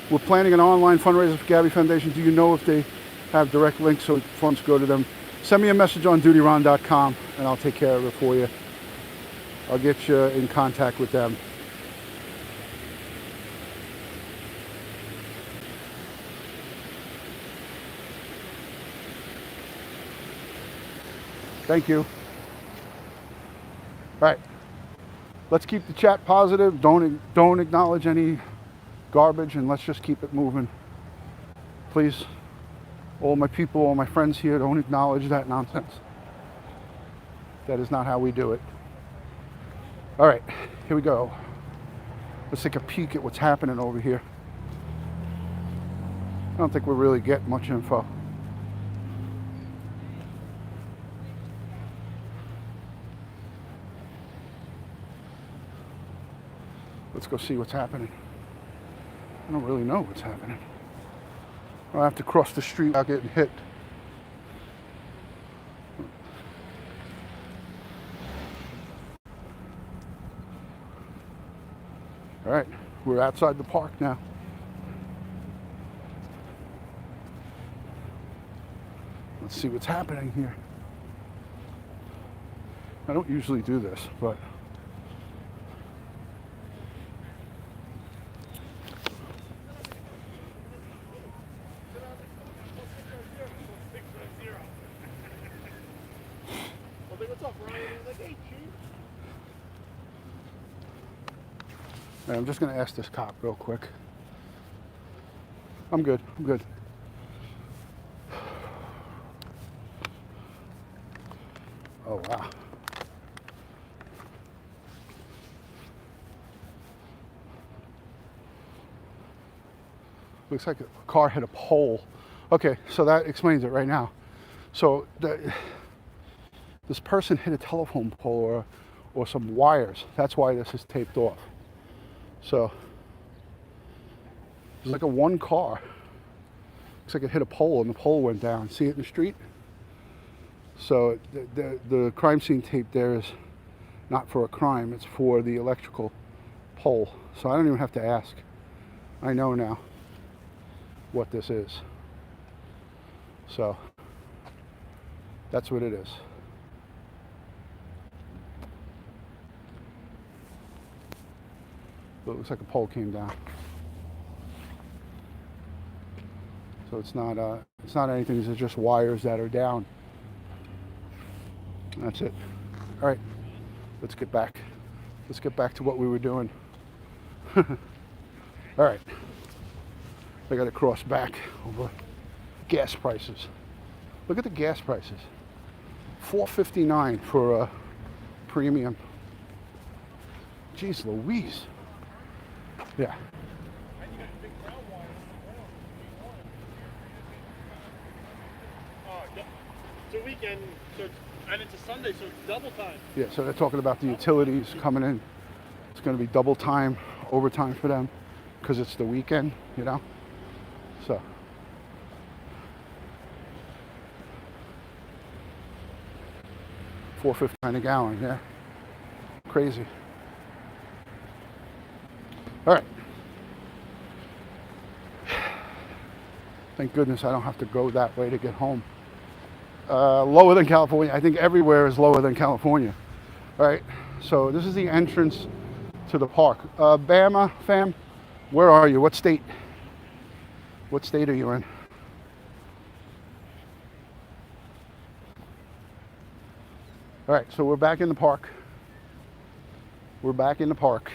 We're planning an online fundraiser for Gabby Foundation. Do you know if they have direct links so funds go to them? Send me a message on DutyRon.com and I'll take care of it for you. I'll get you in contact with them. Thank you. All right, let's keep the chat positive. Don't acknowledge any garbage, and let's just keep it moving. Please, all my people, all my friends here, don't acknowledge that nonsense. That is not how we do it. All right, here we go. Let's take a peek at what's happening over here. I don't think we really get much info. Let's go see what's happening. I don't really know what's happening. I'll have to cross the street without getting hit. All right, we're outside the park now. Let's see what's happening here. I don't usually do this, but I'm just going to ask this cop real quick. I'm good. Oh, wow. Looks like a car hit a pole. Okay, so that explains it right now. So this person hit a telephone pole or some wires. That's why this is taped off. So it's like a one car. Looks like it hit a pole and the pole went down. See it in the street? So the crime scene tape there is not for a crime, it's for the electrical pole. So I don't even have to ask. I know now what this is. So that's what it is. But it looks like a pole came down. So it's not anything, it's just wires that are down. That's it. All right, let's get back to what we were doing. All right, I got to cross back over gas prices. Look at the gas prices. $4.59 for a premium. Jeez Louise. Yeah. It's a weekend, and it's a Sunday, so it's double time. Yeah, so they're talking about the utilities coming in. It's going to be double time, overtime for them, because it's the weekend, you know? So. $4.59 a gallon, yeah. Crazy. All right. Thank goodness I don't have to go that way to get home. Lower than California. I think everywhere is lower than California. All right. So this is the entrance to the park. Bama, fam, where are you? What state? What state are you in? All right. So we're back in the park. We're back in the park.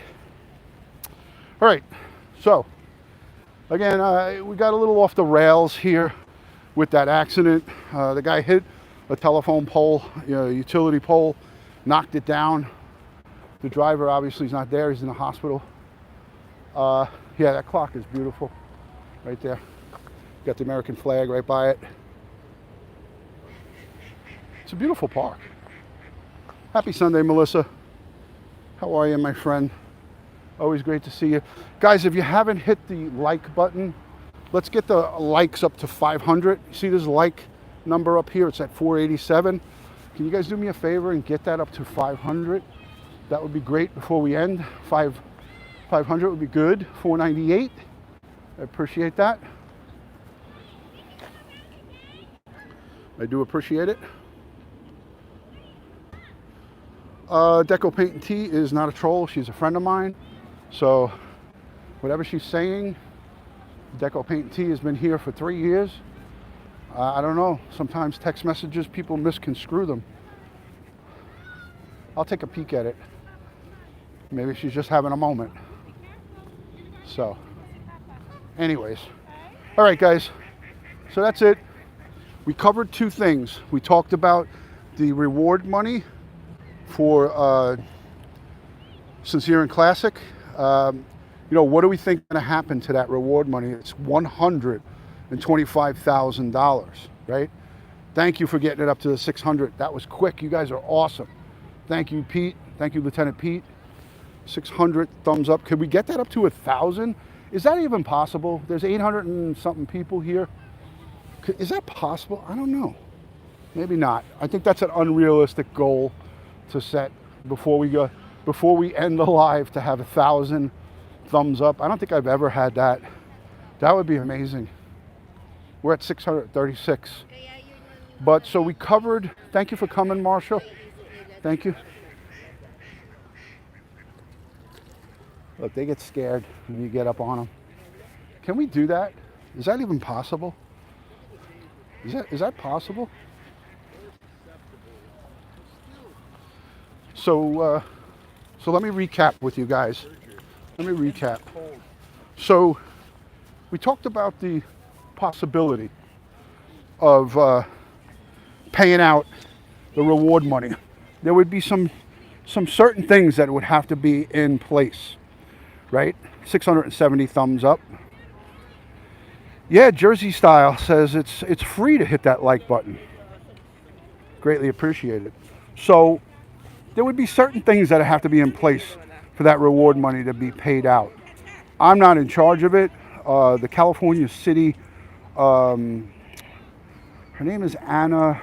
All right, so again, we got a little off the rails here with that accident. The guy hit a telephone pole, utility pole, knocked it down. The driver obviously is not there, he's in the hospital. Yeah, that clock is beautiful right there. Got the American flag right by it. It's a beautiful park. Happy Sunday, Melissa. How are you, my friend? Always great to see you. Guys, if you haven't hit the like button, let's get the likes up to 500. You see this like number up here? It's at 487. Can you guys do me a favor and get that up to 500? That would be great before we end. 500 would be good. 498. I appreciate that. I do appreciate it. Deco Paint and Tea is not a troll. She's a friend of mine. So whatever she's saying, Deco Paint and Tea has been here for 3 years. I don't know. Sometimes text messages, people misconstrue them. I'll take a peek at it. Maybe she's just having a moment. So, anyways. All right, guys. So that's it. We covered two things. We talked about the reward money for Sincere and Classic. What do we think is going to happen to that reward money? It's $125,000, right? Thank you for getting it up to the 600. That was quick. You guys are awesome. Thank you, Pete. Thank you, Lieutenant Pete. 600 thumbs up. Could we get that up to 1,000? Is that even possible? There's 800 and something people here. Is that possible? I don't know. Maybe not. I think that's an unrealistic goal to set before we end the live, to have 1,000 thumbs up. I don't think I've ever had that. That would be amazing. We're at 636. But so we covered. Thank you for coming, Marshall. Thank you. Look, they get scared when you get up on them. Can we do that? Is that even possible? Is that possible? So let me recap with you guys. Let me recap. So we talked about the possibility of paying out the reward money. There would be some certain things that would have to be in place, right? 670 thumbs up. Yeah, Jersey Style says it's free to hit that like button. Greatly appreciated. So there would be certain things that have to be in place for that reward money to be paid out. I'm not in charge of it. The California City, her name is Anna.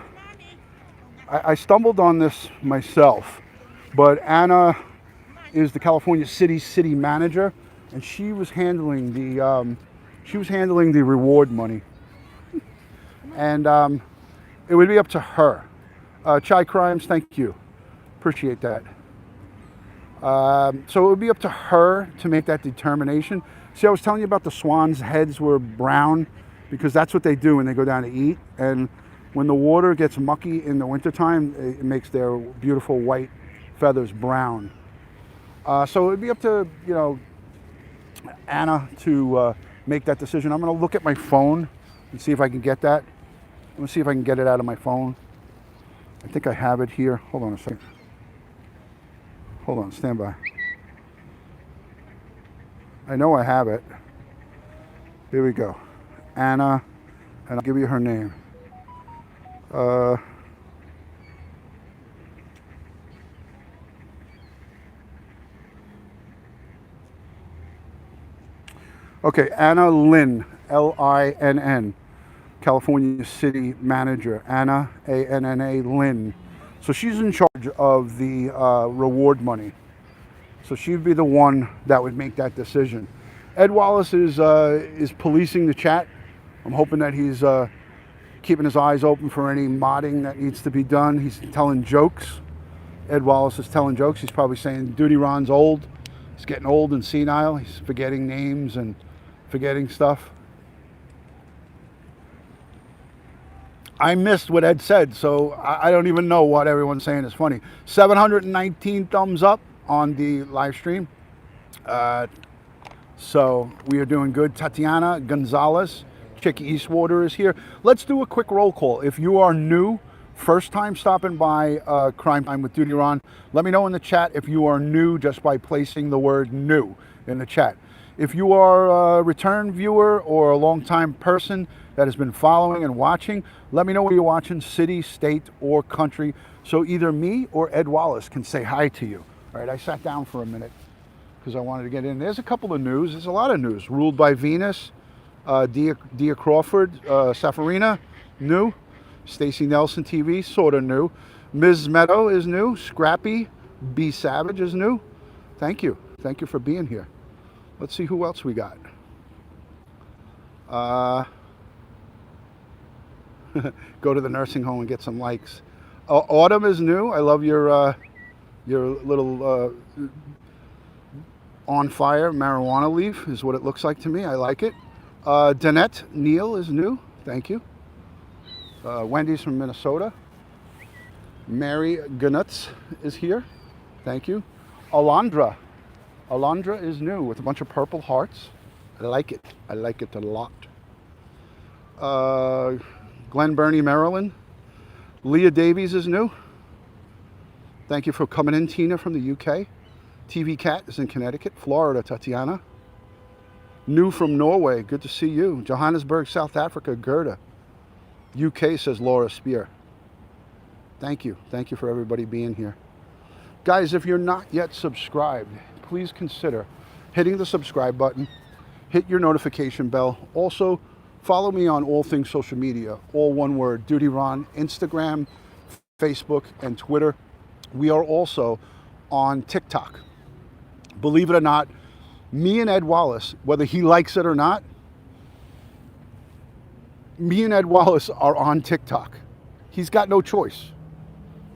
I stumbled on this myself, but Anna is the California city manager, and she was handling the reward money, and it would be up to her. Chai Crimes, thank you, appreciate that. So it would be up to her to make that determination. See, I was telling you about the swans' heads were brown because that's what they do when they go down to eat, and when the water gets mucky in the wintertime, it makes their beautiful white feathers brown. So it would be up to, Anna to make that decision. I'm going to look at my phone and see if I can get that. I'm going to see if I can get it out of my phone. I think I have it here. Hold on a second. Hold on, stand by. I know I have it. Here we go. Anna, and I'll give you her name. Okay, Anna Lynn, Linn, California City Manager. Anna, Anna Lynn. So she's in charge of the reward money. So she'd be the one that would make that decision. Ed Wallace is policing the chat. I'm hoping that he's keeping his eyes open for any modding that needs to be done. He's telling jokes. Ed Wallace is telling jokes. He's probably saying DutyRon's old. He's getting old and senile. He's forgetting names and forgetting stuff. I missed what Ed said, so I don't even know what everyone's saying is funny. 719 thumbs up on the live stream. So we are doing good. Tatiana Gonzalez, Chicky Eastwater is here. Let's do a quick roll call. If you are new, first time stopping by Crime Time with DutyRon, let me know in the chat if you are new just by placing the word new in the chat. If you are a return viewer or a long-time person that has been following and watching, let me know where you're watching, city, state, or country, so either me or Ed Wallace can say hi to you. All right, I sat down for a minute because I wanted to get in. There's a couple of news. There's a lot of news. Ruled by Venus, Dia Crawford, Safarina, new. Stacey Nelson TV, sort of new. Ms. Meadow is new. Scrappy B. Savage is new. Thank you. Thank you for being here. Let's see who else we got. Go to the nursing home and get some likes. Autumn is new. I love your little on fire marijuana leaf is what it looks like to me. I like it. Danette Neal is new. Thank you. Wendy's from Minnesota. Mary Gnutz is here. Thank you. Alondra. Alondra is new with a bunch of purple hearts. I like it. I like it a lot. Glen Burnie, Maryland. Leah Davies is new. Thank you for coming in, Tina, from the UK. TV Cat is in Connecticut. Florida, Tatiana. New from Norway, good to see you. Johannesburg, South Africa, Gerda. UK, says Laura Spear. Thank you. Thank you for everybody being here. Guys, if you're not yet subscribed, please consider hitting the subscribe button, hit your notification bell. Also, follow me on all things social media, all one word, DutyRon, Instagram, Facebook, and Twitter. We are also on TikTok. Believe it or not, me and Ed Wallace, whether he likes it or not, me and Ed Wallace are on TikTok. He's got no choice.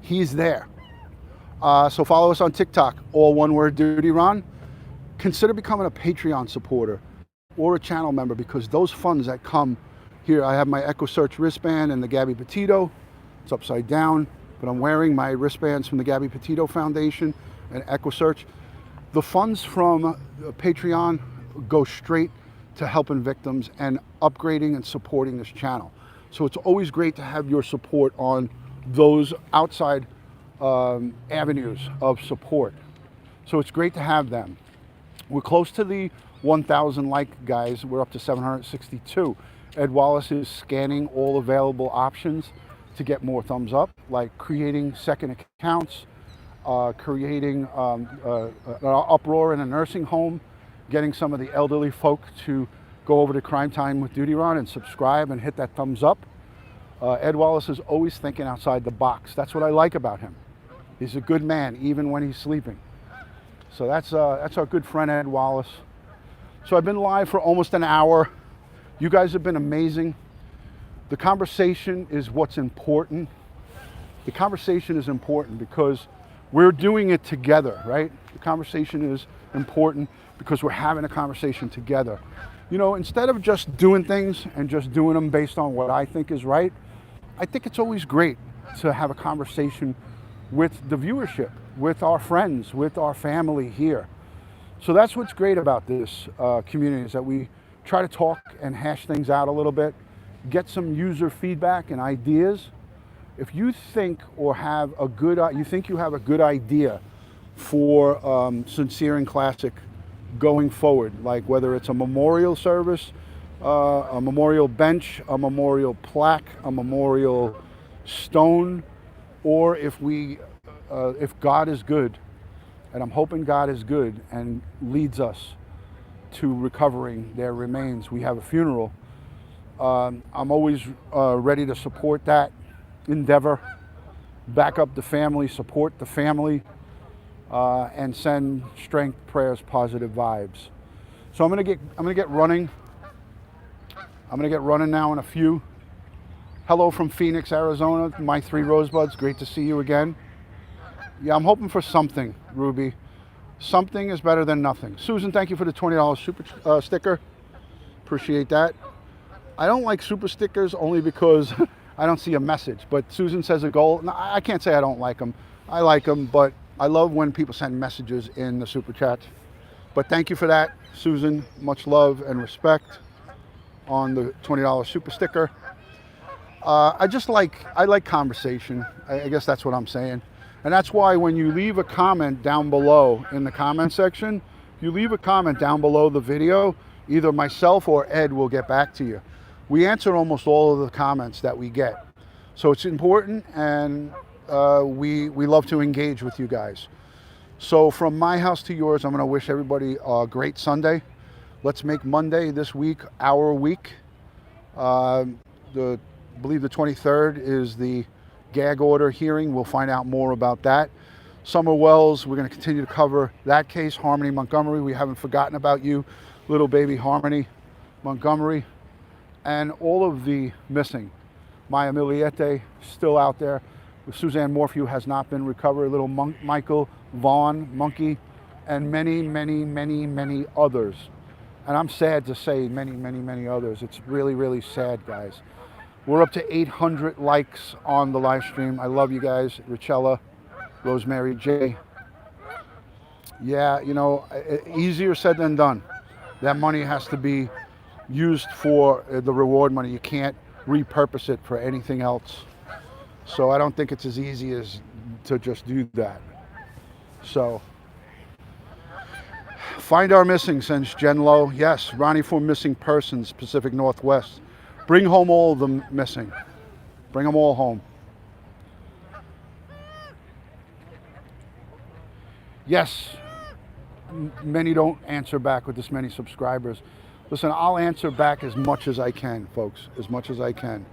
He's there. So follow us on TikTok, all one word, DutyRon. Consider becoming a Patreon supporter or a channel member, because those funds that come here, I have my EchoSearch wristband and the Gabby Petito. It's upside down, but I'm wearing my wristbands from the Gabby Petito Foundation and EchoSearch. The funds from Patreon go straight to helping victims and upgrading and supporting this channel. So it's always great to have your support on those outside avenues of support. So it's great to have them. We're close to the 1,000 like, guys. We're up to 762. Ed Wallace is scanning all available options to get more thumbs up, like creating second accounts, creating an uproar in a nursing home, getting some of the elderly folk to go over to Crime Time with DutyRon and subscribe and hit that thumbs up. Ed Wallace is always thinking outside the box. That's what I like about him. He's a good man, even when he's sleeping. So that's our good friend Ed Wallace. So I've been live for almost an hour. You guys have been amazing. The conversation is what's important. The conversation is important because we're doing it together, right? The conversation is important because we're having a conversation together. You know, instead of just doing things and just doing them based on what I think is right, I think it's always great to have a conversation with the viewership, with our friends, with our family here. So that's what's great about this community, is that we try to talk and hash things out a little bit, get some user feedback and ideas. If you think or have a good, you have a good idea for Sincere and Classic going forward, like whether it's a memorial service, a memorial bench, a memorial plaque, a memorial stone, or if God is good, and I'm hoping God is good and leads us to recovering their remains, we have a funeral. I'm always ready to support that endeavor, back up the family, support the family, and send strength, prayers, positive vibes. So I'm gonna get running. I'm gonna get running now in a few. Hello from Phoenix, Arizona, my three rosebuds. Great to see you again. Yeah, I'm hoping for something, Ruby. Something is better than nothing. Susan, thank you for the $20 super sticker. Appreciate that. I don't like super stickers only because I don't see a message. But Susan says a goal. No, I can't say I don't like them. I like them, but I love when people send messages in the super chat. But thank you for that, Susan. Much love and respect on the $20 super sticker. I like conversation. I guess that's what I'm saying. And that's why when you leave a comment down below in the comment section, if you leave a comment down below the video, either myself or Ed will get back to you. We answer almost all of the comments that we get. So it's important, and we love to engage with you guys. So from my house to yours, I'm gonna wish everybody a great Sunday. Let's make Monday this week our week. I believe the 23rd is the gag order hearing. We'll find out more about that. Summer Wells, we're going to continue to cover that case. Harmony Montgomery, we haven't forgotten about you, little baby Harmony Montgomery, and all of the missing. Maya Miliete still out there. Suzanne Morphew has not been recovered. Little Michael Vaughn, Monkey, and many, many, many, many others. And I'm sad to say many, many, many others. It's really, really sad, guys. We're up to 800 likes on the live stream. I love you guys. Richella, Rosemary J, Yeah, you know, easier said than done. That money has to be used for the reward money. You can't repurpose it for anything else. So I don't think it's as easy as to just do that. So find our missing, sends Jen Lowe. Yes, Ronnie for missing persons, Pacific Northwest. Bring home all of them missing. Bring them all home. Yes, many don't answer back with this many subscribers. Listen, I'll answer back as much as I can, folks, as much as I can.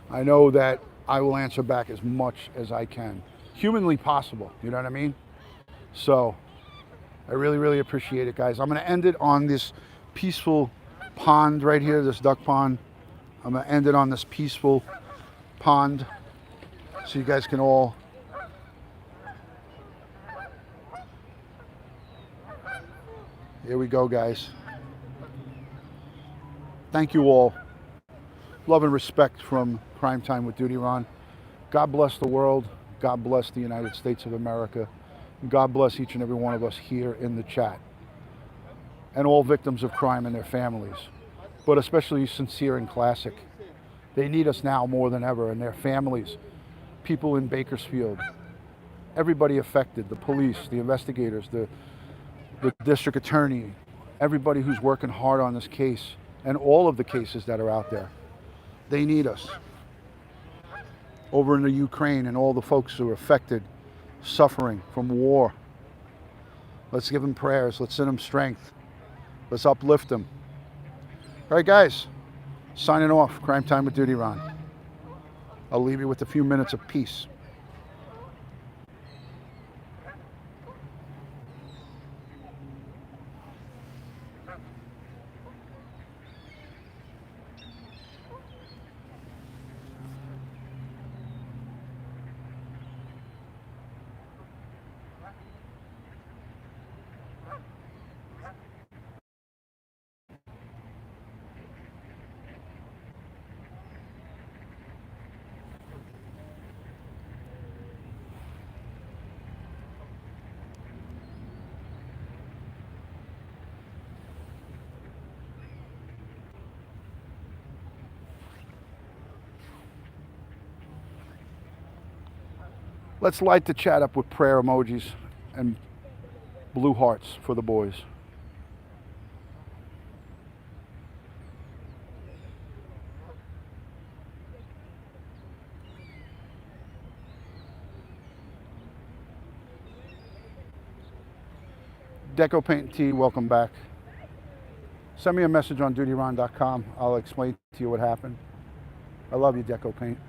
I know that I will answer back as much as I can, humanly possible, you know what I mean? So I really, really appreciate it, guys. I'm going to end it on this peaceful pond right here, this duck pond. I'm going to end it on this peaceful pond so you guys can all here we go, guys. Thank you all. Love and respect from Crime Time with DutyRon. God bless the world. God bless the United States of America. And God bless each and every one of us here in the chat. And all victims of crime and their families. But especially Sincere and Classic. They need us now more than ever, and their families. People in Bakersfield. Everybody affected. The police, the investigators, the district attorney. Everybody who's working hard on this case. And all of the cases that are out there. They need us. Over in the Ukraine and all the folks who are affected, suffering from war. Let's give them prayers. Let's send them strength. Let's uplift them. All right, guys. Signing off. Crime Time with DutyRon. I'll leave you with a few minutes of peace. Let's light the chat up with prayer emojis and blue hearts for the boys. Deco Paint T, welcome back. Send me a message on DutyRon.com. I'll explain to you what happened. I love you, Deco Paint.